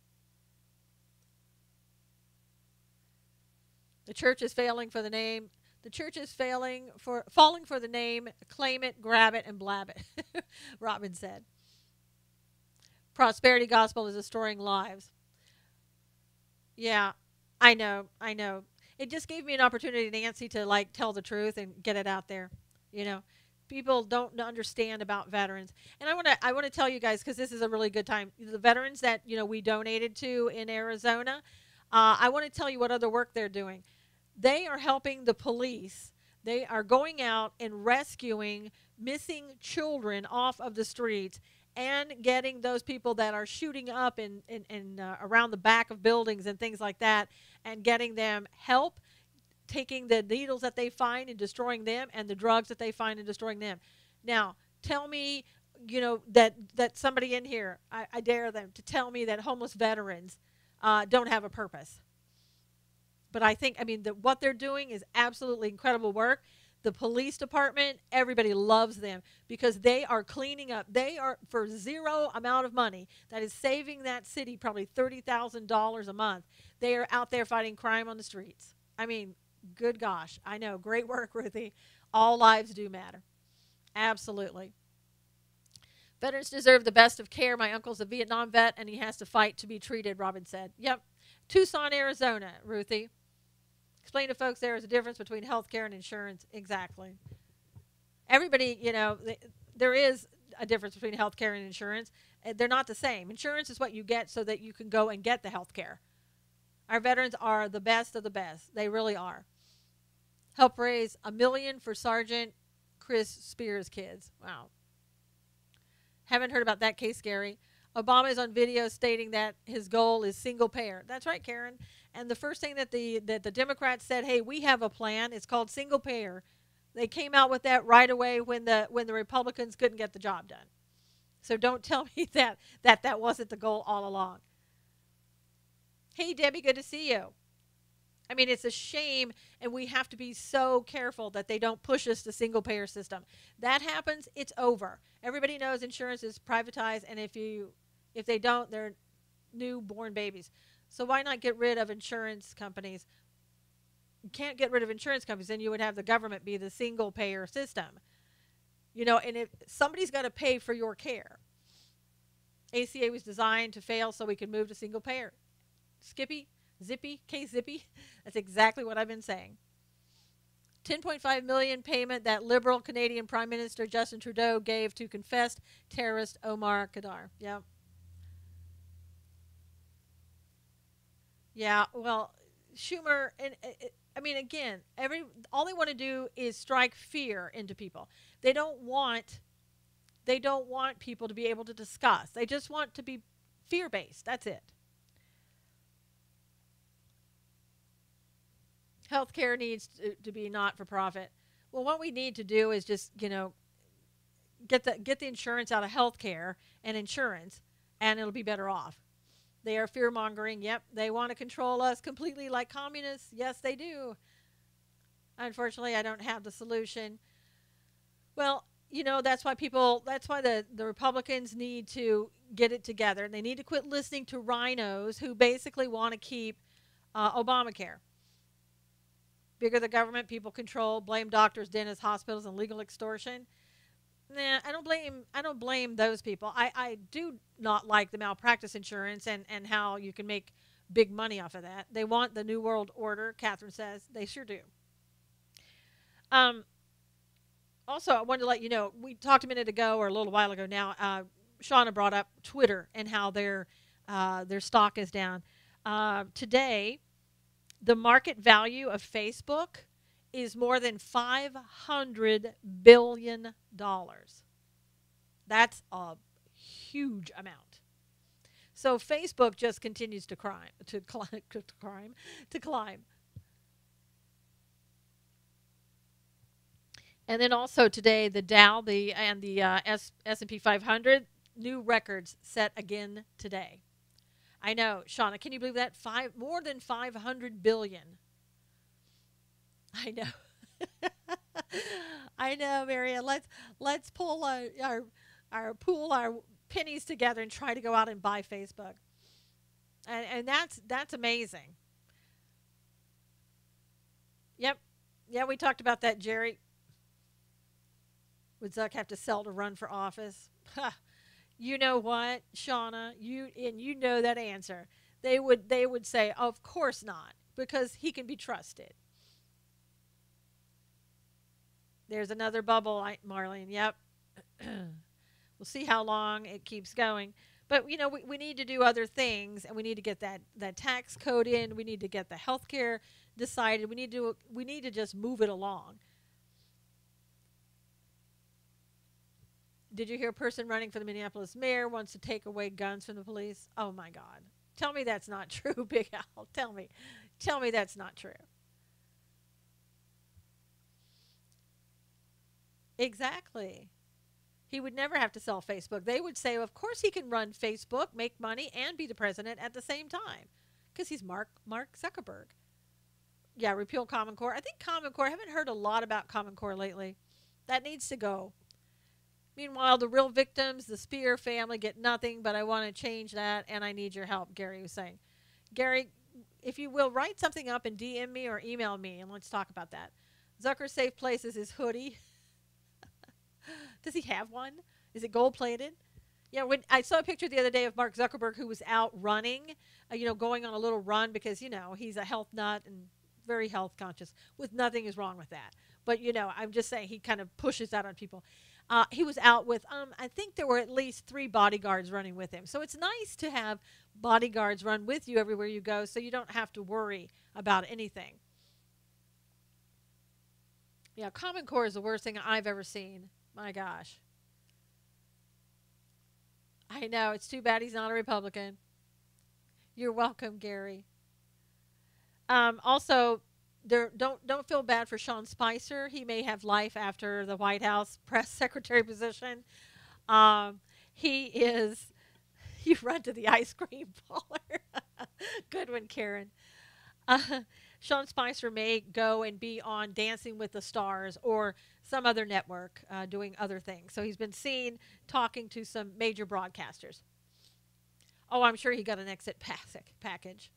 The church is failing for the name. The church is falling for the name, claim it, grab it, and blab it, Robin said. Prosperity gospel is destroying lives. Yeah, I know. It just gave me an opportunity, Nancy, to like tell the truth and get it out there. You know, people don't understand about veterans, and I want to tell you guys because this is a really good time. The veterans that we donated to in Arizona, I want to tell you what other work they're doing. They are helping the police. They are going out and rescuing missing children off of the streets and getting those people that are shooting up in around the back of buildings and things like that, and getting them help, taking the needles that they find and destroying them, and the drugs that they find and destroying them. Now, tell me, that somebody in here, I dare them to tell me that homeless veterans don't have a purpose. But what they're doing is absolutely incredible work. The police department, everybody loves them because they are cleaning up. They are, for zero amount of money, that is saving that city probably $30,000 a month. They are out there fighting crime on the streets. I mean, good gosh. I know. Great work, Ruthie. All lives do matter. Absolutely. Veterans deserve the best of care. My uncle's a Vietnam vet, and he has to fight to be treated, Robin said. Yep. Tucson, Arizona, Ruthie. Explain to folks there is a difference between health care and insurance. Exactly. Everybody, there is a difference between health care and insurance. They're not the same. Insurance is what you get so that you can go and get the health care. Our veterans are the best of the best. They really are. Help raise $1 million for Sergeant Chris Spears' kids. Wow. Haven't heard about that case, Gary. Obama is on video stating that his goal is single payer. That's right, Karen. And the first thing that the Democrats said, hey, we have a plan. It's called single payer. They came out with that right away when the Republicans couldn't get the job done. So don't tell me that wasn't the goal all along. Hey, Debbie, good to see you. I mean, it's a shame, and we have to be so careful that they don't push us to single-payer system. That happens, it's over. Everybody knows insurance is privatized, and if they don't, they're newborn babies. So why not get rid of insurance companies? You can't get rid of insurance companies, then you would have the government be the single-payer system. And if somebody's got to pay for your care. ACA was designed to fail so we could move to single-payer. Zippy, K-Zippy. That's exactly what I've been saying. $10.5 million payment that Liberal Canadian Prime Minister Justin Trudeau gave to confessed terrorist Omar Khadr. Yeah. Yeah, well, Schumer, and again, all they want to do is strike fear into people. They don't want people to be able to discuss. They just want to be fear-based. That's it. Healthcare needs to be not-for-profit. Well, what we need to do is just, get the insurance out of healthcare and insurance, and it'll be better off. They are fear-mongering. Yep, they want to control us completely like communists. Yes, they do. Unfortunately, I don't have the solution. Well, that's why the Republicans need to get it together. They need to quit listening to rhinos who basically want to keep Obamacare. Bigger the government, people control, blame doctors, dentists, hospitals, and legal extortion. Nah, I don't blame those people. I do not like the malpractice insurance and how you can make big money off of that. They want the New World Order, Catherine says. They sure do. Um, Also, I wanted to let you know, we talked a minute ago or a little while ago now, Shauna brought up Twitter and how their stock is down. Today, the market value of Facebook is more than $500 billion. That's a huge amount. So Facebook just continues to climb. And then also today, the Dow, the S&P 500, new records set again today. I know, Shauna, can you believe that? More than 500 billion. I know. I know, Marianne. Let's pull our pennies together and try to go out and buy Facebook. And that's amazing. Yep. Yeah, we talked about that, Jerry. Would Zuck have to sell to run for office? You know what, Shauna? You know that answer. They would say, of course not, because he can be trusted. There's another bubble, Marlene. Yep. We'll see how long it keeps going. But we need to do other things, and we need to get that tax code in. We need to get the health care decided. We need to just move it along. Did you hear a person running for the Minneapolis mayor wants to take away guns from the police? Oh my God. Tell me that's not true, Big Al. Tell me. Tell me that's not true. Exactly. He would never have to sell Facebook. They would say, of course he can run Facebook, make money, and be the president at the same time. Because he's Mark Zuckerberg. Yeah, repeal Common Core. I think Common Core, I haven't heard a lot about Common Core lately. That needs to go. Meanwhile, the real victims, the Spear family, get nothing, but I want to change that, and I need your help, Gary was saying. Gary, if you will, write something up and DM me or email me, and let's talk about that. Zucker's safe place is his hoodie. Does he have one? Is it gold-plated? Yeah, when I saw a picture the other day of Mark Zuckerberg who was out running, going on a little run because, he's a health nut and very health conscious. Nothing is wrong with that. But, I'm just saying he kind of pushes that on people. He was out with, I think there were at least 3 bodyguards running with him. So it's nice to have bodyguards run with you everywhere you go so you don't have to worry about anything. Yeah, Common Core is the worst thing I've ever seen. My gosh. I know. It's too bad he's not a Republican. You're welcome, Gary. Also, don't feel bad for Sean Spicer. He may have life after the White House press secretary position. He is. You run to the ice cream parlor. Good one, Karen. Sean Spicer may go and be on Dancing with the Stars or some other network doing other things. So he's been seen talking to some major broadcasters. Oh, I'm sure he got an exit package.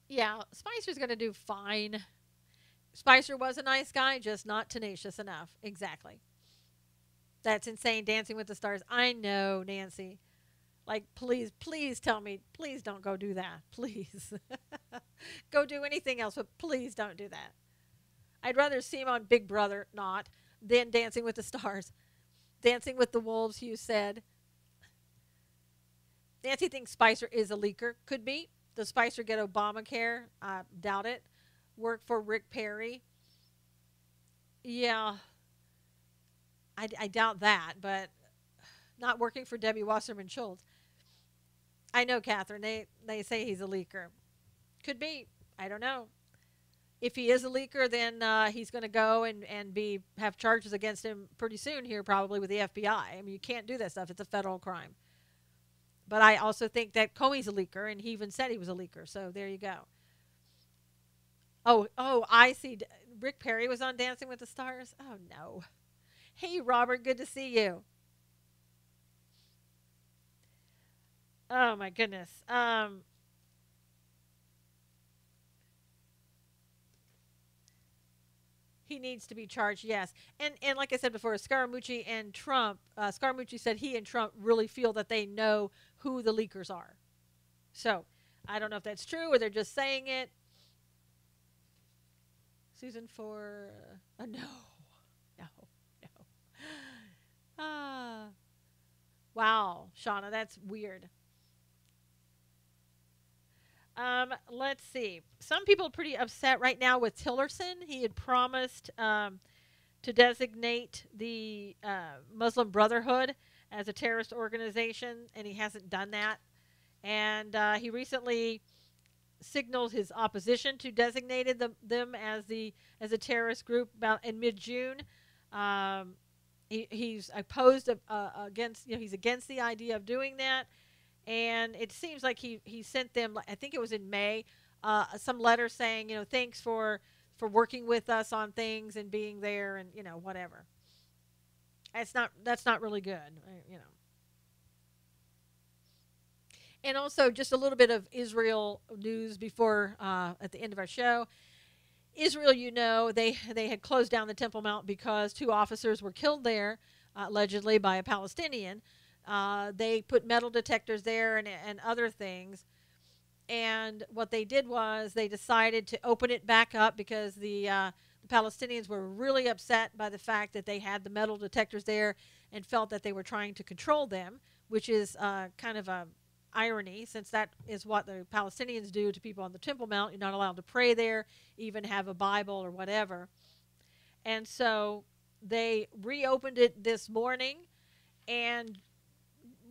Yeah, Spicer's going to do fine. Spicer was a nice guy, just not tenacious enough. Exactly. That's insane. Dancing with the Stars. I know, Nancy. Like, please tell me. Please don't go do that. Please. Go do anything else, but please don't do that. I'd rather see him on Big Brother, not, than Dancing with the Stars. Dancing with the Wolves, you said. Nancy thinks Spicer is a leaker. Could be. Does Spicer get Obamacare? I doubt it. Work for Rick Perry? Yeah. I doubt that, but not working for Debbie Wasserman Schultz. I know, Catherine. They say he's a leaker. Could be. I don't know. If he is a leaker, then he's going to go and have charges against him pretty soon here, probably with the FBI. I mean, you can't do that stuff. It's a federal crime. But I also think that Comey's a leaker, and he even said he was a leaker. So there you go. Oh, I see. Rick Perry was on Dancing with the Stars? Oh, no. Hey, Robert, good to see you. Oh, my goodness. He needs to be charged, yes. And like I said before, Scaramucci and Trump, Scaramucci said he and Trump really feel that they know who the leakers are. So I don't know if that's true or they're just saying it. Susan for no, no, no. Ah, wow, Shauna, that's weird. Let's see. Some people are pretty upset right now with Tillerson. He had promised to designate the Muslim Brotherhood as a terrorist organization, and he hasn't done that. And he recently signaled his opposition to designated them as a terrorist group about in mid-June. He's opposed against he's against the idea of doing that, and it seems like he sent them, I think it was in May, some letter saying thanks for working with us on things and being there and whatever. That's not really good. And also, just a little bit of Israel news before at the end of our show. Israel, they had closed down the Temple Mount because 2 officers were killed there, allegedly by a Palestinian. They put metal detectors there and other things. And what they did was they decided to open it back up because the Palestinians were really upset by the fact that they had the metal detectors there and felt that they were trying to control them, which is kind of a irony, since that is what the Palestinians do to people on the Temple Mount. You're not allowed to pray there, even have a Bible or whatever. And so they reopened it this morning, and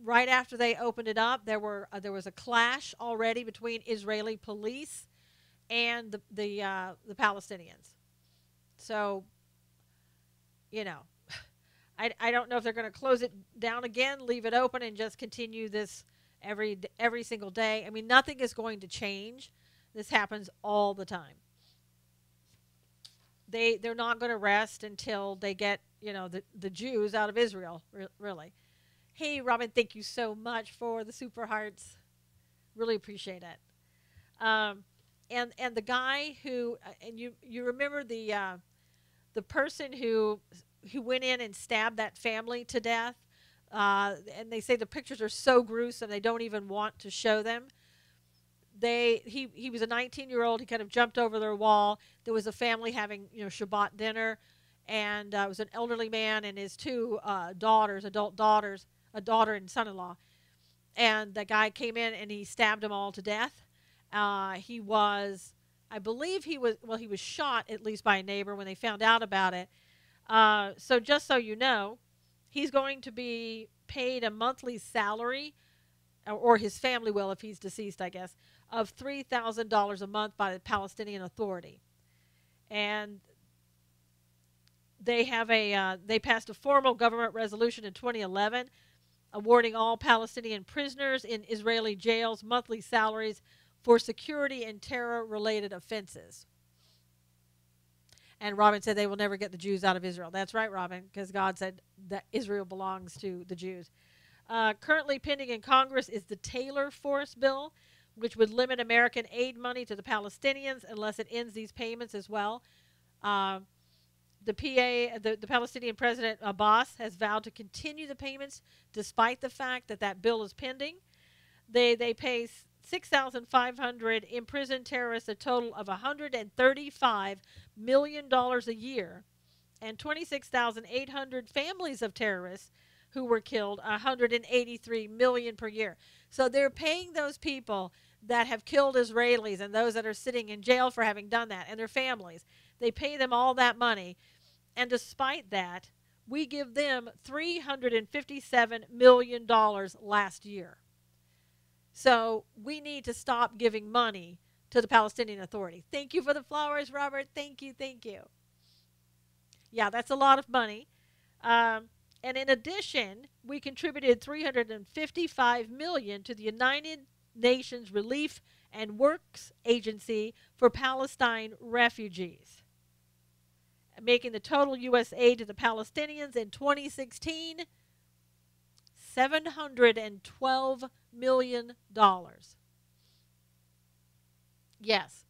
right after they opened it up, there was a clash already between Israeli police and the Palestinians. So, I don't know if they're going to close it down again, leave it open, and just continue this every single day. I mean, nothing is going to change. This happens all the time. They're not going to rest until they get the Jews out of Israel. Really. Hey, Robin, thank you so much for the super hearts. Really appreciate it. And the guy who and you remember the person who went in and stabbed that family to death. And they say the pictures are so gruesome they don't even want to show them. He was a 19-year-old. He kind of jumped over their wall. There was a family having Shabbat dinner, and it was an elderly man and his 2 adult daughters, a daughter and son-in-law. And the guy came in and he stabbed them all to death. I believe he was shot at least by a neighbor when they found out about it. So just so you know, he's going to be paid a monthly salary, or his family will if he's deceased, I guess, of $3,000 a month by the Palestinian Authority. And they passed a formal government resolution in 2011 awarding all Palestinian prisoners in Israeli jails monthly salaries for security and terror-related offenses. And Robin said they will never get the Jews out of Israel. That's right, Robin, because God said that Israel belongs to the Jews. Currently pending in Congress is the Taylor Force bill, which would limit American aid money to the Palestinians unless it ends these payments as well. The Palestinian President Abbas has vowed to continue the payments despite the fact that bill is pending. They pay 6,500 imprisoned terrorists a total of $135 million a year, and 26,800 families of terrorists who were killed, $183 million per year. So they're paying those people that have killed Israelis and those that are sitting in jail for having done that, and their families. They pay them all that money, and despite that, we give them $357 million last year. So we need to stop giving money to the Palestinian Authority. Thank you for the flowers, Robert. Thank you. Yeah, that's a lot of money. And in addition, we contributed $355 million to the United Nations Relief and Works Agency for Palestine Refugees, making the total U.S. aid to the Palestinians in 2016 $712 million. Yes.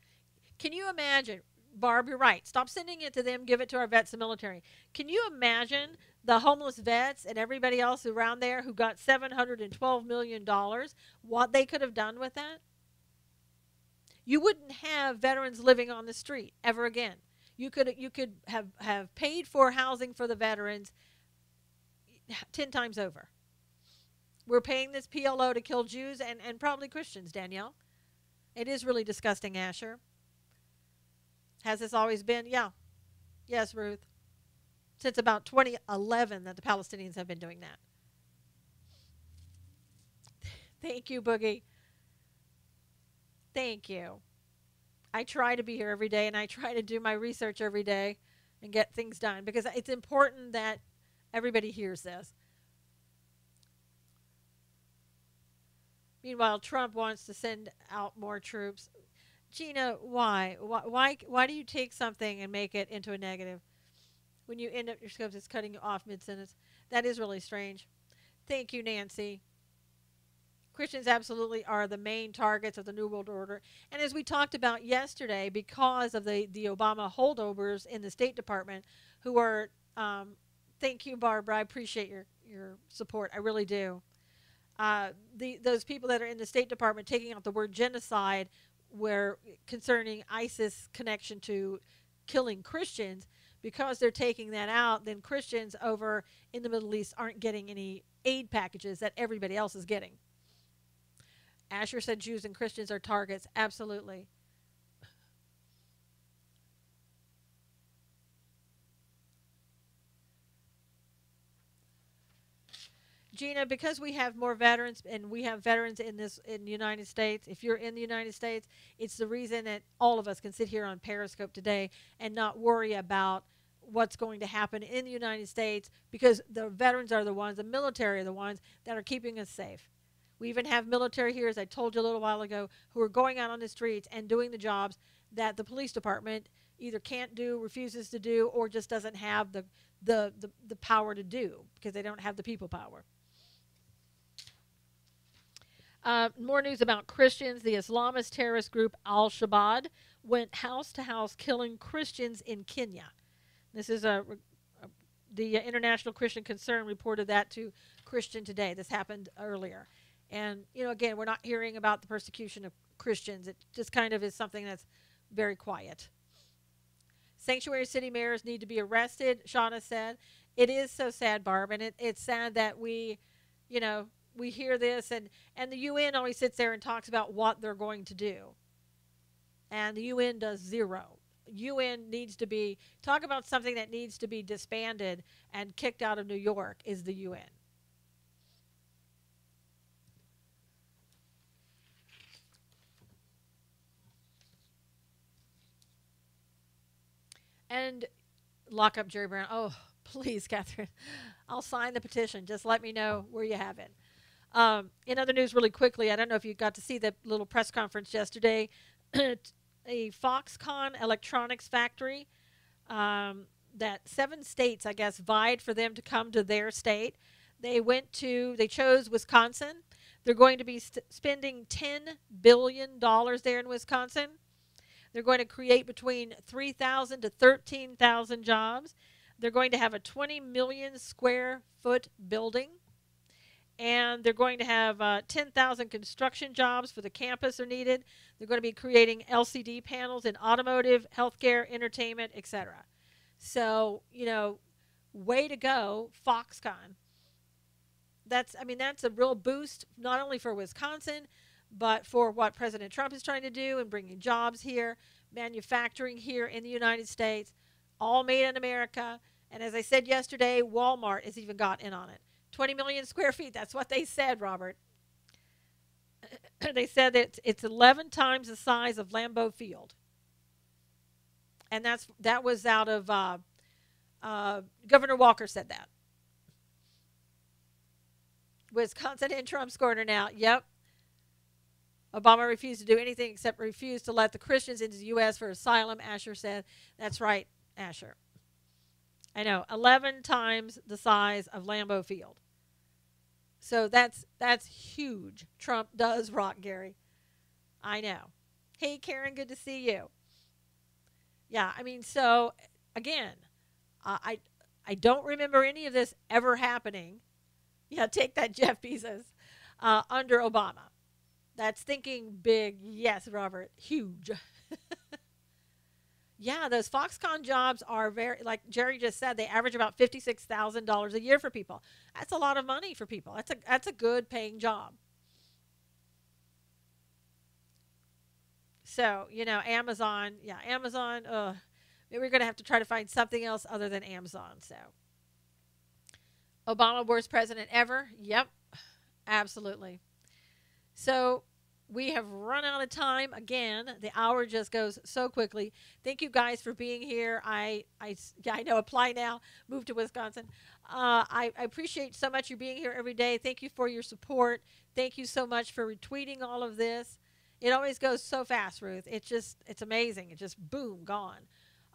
Can you imagine? Barb, you're right. Stop sending it to them. Give it to our vets and military. Can you imagine the homeless vets and everybody else around there who got $712 million, what they could have done with that? You wouldn't have veterans living on the street ever again. You could have paid for housing for the veterans 10 times over. We're paying this PLO to kill Jews and probably Christians, Danielle. It is really disgusting, Asher. Has this always been? Yeah. Yes, Ruth. Since about 2011 that the Palestinians have been doing that. Thank you, Boogie. Thank you. I try to be here every day and I try to do my research every day and get things done because it's important that everybody hears this. Meanwhile, Trump wants to send out more troops. Gina, why? Why do you take something and make it into a negative? When you end up your scopes, it's cutting you off mid-sentence. That is really strange. Thank you, Nancy. Christians absolutely are the main targets of the New World Order. And as we talked about yesterday, because of the Obama holdovers in the State Department, who are, thank you, Barbara, I appreciate your support. I really do. Those people that are in the State Department taking out the word genocide where concerning ISIS connection to killing Christians, because they're taking that out, then Christians over in the Middle East aren't getting any aid packages that everybody else is getting. Asher said Jews and Christians are targets. Absolutely. Gina, because we have more veterans and we have veterans in the United States, if you're in the United States, it's the reason that all of us can sit here on Periscope today and not worry about what's going to happen in the United States, because the veterans are the ones, the military are the ones that are keeping us safe. We even have military here, as I told you a little while ago, who are going out on the streets and doing the jobs that the police department either can't do, refuses to do, or just doesn't have the power to do because they don't have the people power. More news about Christians. The Islamist terrorist group Al-Shabaab went house to house killing Christians in Kenya. This is the International Christian Concern reported that to Christian Today. This happened earlier. And, again, we're not hearing about the persecution of Christians. It just kind of is something that's very quiet. Sanctuary city mayors need to be arrested, Shauna said. It is so sad, Barb, and it's sad that we hear this, and the UN always sits there and talks about what they're going to do. And the UN does zero. UN needs to be, talk about something that needs to be disbanded and kicked out of New York is the UN. And lock up Jerry Brown. Oh, please, Catherine. I'll sign the petition. Just let me know where you have it. In other news, really quickly, I don't know if you got to see the little press conference yesterday. A Foxconn electronics factory that 7 states, I guess, vied for them to come to their state. They chose Wisconsin. They're going to be spending $10 billion there in Wisconsin. They're going to create between 3,000 to 13,000 jobs. They're going to have a 20 million square foot building. And they're going to have 10,000 construction jobs for the campus are needed. They're going to be creating LCD panels in automotive, healthcare, entertainment, etc. So, way to go, Foxconn. That's a real boost, not only for Wisconsin, but for what President Trump is trying to do and bringing jobs here, manufacturing here in the United States, all made in America. And as I said yesterday, Walmart has even got in on it. 20 million square feet. That's what they said, Robert. They said that it's 11 times the size of Lambeau Field. And that was out of Governor Walker said that. Wisconsin in Trump's corner now. Yep. Obama refused to do anything except refuse to let the Christians into the U.S. for asylum, Asher said. That's right, Asher. I know, 11 times the size of Lambeau Field. So that's huge. Trump does rock, Gary. I know. Hey, Karen, good to see you. Yeah, I mean, so again, uh, I I don't remember any of this ever happening. Yeah, take that, Jeff Bezos, under Obama. That's thinking big. Yes, Robert, huge. Yeah, those Foxconn jobs are very, like Jerry just said, they average about $56,000 a year for people. That's a lot of money for people. That's a good paying job. So Amazon, yeah, Amazon. Maybe we're gonna have to try to find something else other than Amazon. So Obama, worst president ever. Yep, absolutely. So we have run out of time again. The hour just goes so quickly. Thank you guys for being here. Yeah, I know. Apply now. Move to Wisconsin. I appreciate so much you being here every day. Thank you for your support. Thank you so much for retweeting all of this. It always goes so fast, Ruth. It's amazing. It just boom gone.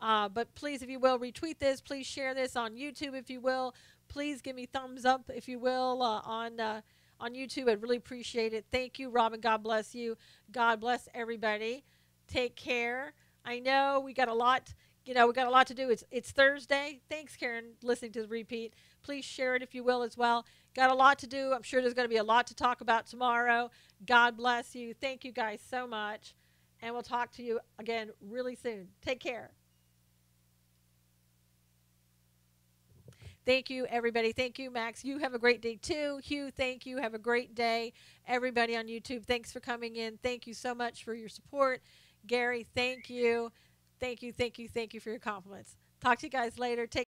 But please, if you will, retweet this. Please share this on YouTube, if you will. Please give me thumbs up, if you will, on YouTube. I'd really appreciate it. Thank you, Robin. God bless you. God bless everybody. Take care. I know we got a lot. We got a lot to do. It's Thursday. Thanks, Karen, listening to the repeat. Please share it if you will as well. Got a lot to do. I'm sure there's going to be a lot to talk about tomorrow. God bless you. Thank you guys so much. And we'll talk to you again really soon. Take care. Thank you, everybody. Thank you, Max. You have a great day, too. Hugh, thank you. Have a great day. Everybody on YouTube, thanks for coming in. Thank you so much for your support. Gary, thank you. Thank you, thank you, thank you for your compliments. Talk to you guys later. Take